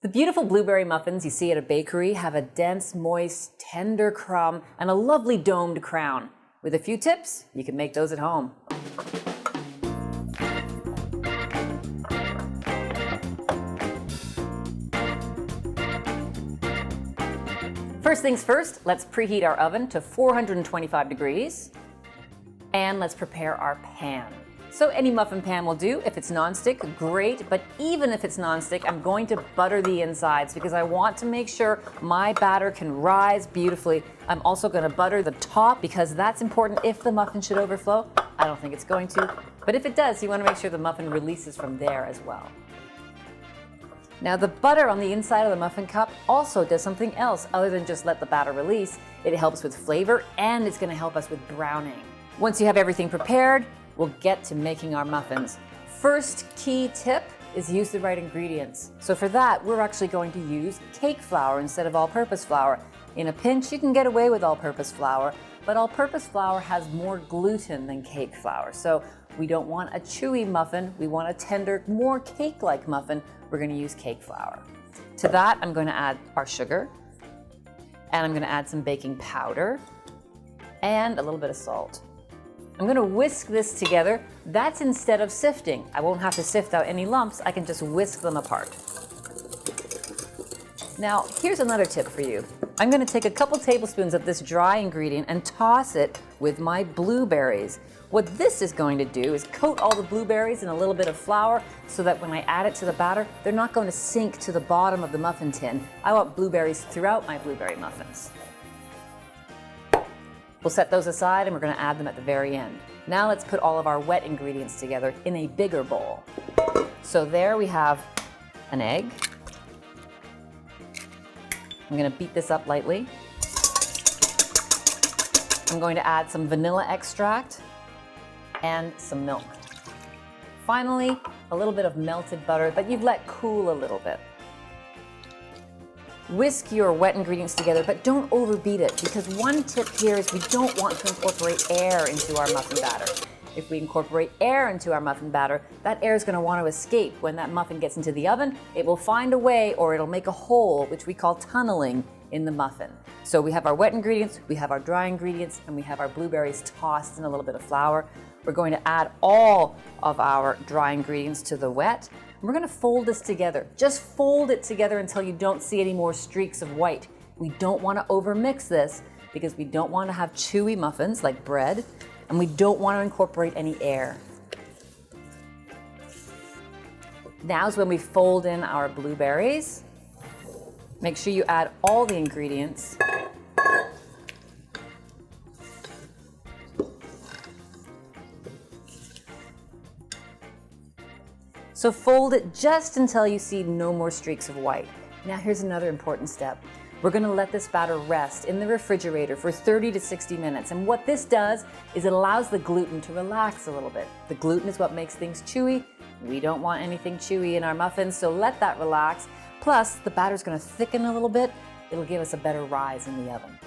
The beautiful blueberry muffins you see at a bakery have a dense, moist, tender crumb and a lovely domed crown. With a few tips, you can make those at home. First things first, let's preheat our oven to 425 degrees. And let's prepare our pan. So any muffin pan will do. If it's nonstick, great, but even if it's nonstick, I'm going to butter the insides because I want to make sure my batter can rise beautifully. I'm also going to butter the top because that's important if the muffin should overflow. I don't think it's going to, but if it does, you want to make sure the muffin releases from there as well. Now the butter on the inside of the muffin cup also does something else other than just let the batter release. It helps with flavor and it's going to help us with browning. Once you have everything prepared, we'll get to making our muffins. First key tip is use the right ingredients. So for that, we're actually going to use cake flour instead of all-purpose flour. In a pinch, you can get away with all-purpose flour, but all-purpose flour has more gluten than cake flour. So we don't want a chewy muffin, we want a tender, more cake-like muffin. We're going to use cake flour. To that, I'm going to add our sugar, and I'm going to add some baking powder, and a little bit of salt. I'm going to whisk this together. That's instead of sifting. I won't have to sift out any lumps. I can just whisk them apart. Now, here's another tip for you. I'm going to take a couple tablespoons of this dry ingredient and toss it with my blueberries. What this is going to do is coat all the blueberries in a little bit of flour so that when I add it to the batter, they're not going to sink to the bottom of the muffin tin. I want blueberries throughout my blueberry muffins. We'll set those aside and we're going to add them at the very end. Now let's put all of our wet ingredients together in a bigger bowl. So there we have an egg. I'm going to beat this up lightly. I'm going to add some vanilla extract and some milk. Finally, a little bit of melted butter that you've let cool a little bit. Whisk your wet ingredients together, but don't overbeat it because one tip here is we don't want to incorporate air into our muffin batter. If we incorporate air into our muffin batter, that air is going to want to escape. When that muffin gets into the oven, it will find a way or it'll make a hole, which we call tunneling in the muffin. So we have our wet ingredients, we have our dry ingredients, and we have our blueberries tossed in a little bit of flour. We're going to add all of our dry ingredients to the wet. We're going to fold this together. Just fold it together until you don't see any more streaks of white. We don't want to overmix this because we don't want to have chewy muffins like bread, and we don't want to incorporate any air. Now is when we fold in our blueberries. Make sure you add all the ingredients. So fold it just until you see no more streaks of white. Now here's another important step. We're going to let this batter rest in the refrigerator for 30 to 60 minutes. And what this does is it allows the gluten to relax a little bit. The gluten is what makes things chewy. We don't want anything chewy in our muffins, so let that relax. Plus, the batter's going to thicken a little bit. It'll give us a better rise in the oven.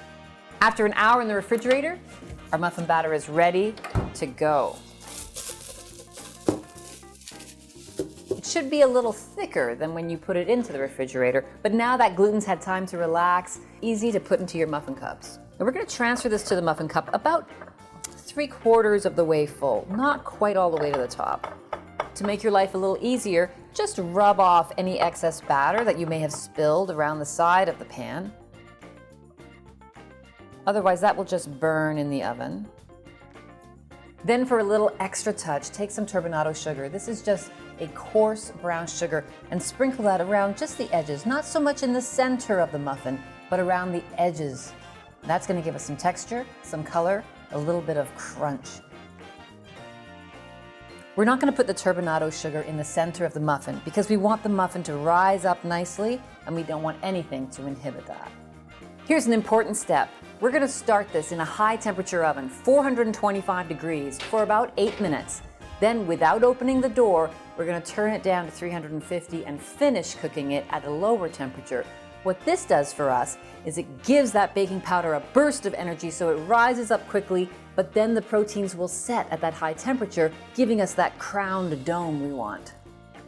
After an hour in the refrigerator, our muffin batter is ready to go. Should be a little thicker than when you put it into the refrigerator, but now that gluten's had time to relax, easy to put into your muffin cups. And we're going to transfer this to the muffin cup about 3/4 of the way full, not quite all the way to the top. To make your life a little easier, just rub off any excess batter that you may have spilled around the side of the pan. Otherwise, that will just burn in the oven. Then for a little extra touch, take some turbinado sugar. This is just a coarse brown sugar, and sprinkle that around just the edges, not so much in the center of the muffin, but around the edges. That's going to give us some texture, some color, a little bit of crunch. We're not going to put the turbinado sugar in the center of the muffin because we want the muffin to rise up nicely and we don't want anything to inhibit that. Here's an important step. We're going to start this in a high temperature oven, 425 degrees, for about 8 minutes. Then, without opening the door, we're going to turn it down to 350 and finish cooking it at a lower temperature. What this does for us is it gives that baking powder a burst of energy so it rises up quickly, but then the proteins will set at that high temperature, giving us that crowned dome we want.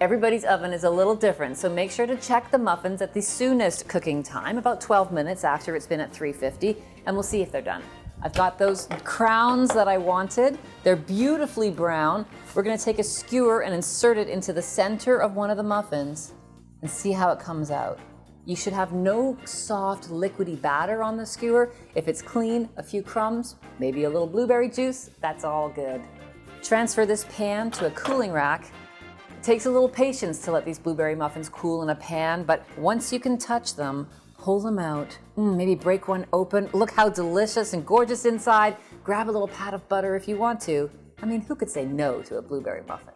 Everybody's oven is a little different, so make sure to check the muffins at the soonest cooking time, about 12 minutes after it's been at 350, and we'll see if they're done. I've got those crowns that I wanted. They're beautifully brown. We're gonna take a skewer and insert it into the center of one of the muffins and see how it comes out. You should have no soft, liquidy batter on the skewer. If it's clean, a few crumbs, maybe a little blueberry juice, that's all good. Transfer this pan to a cooling rack. It takes a little patience to let these blueberry muffins cool in a pan, but once you can touch them, pull them out, maybe break one open. Look how delicious and gorgeous inside. Grab a little pat of butter if you want to. I mean, who could say no to a blueberry muffin?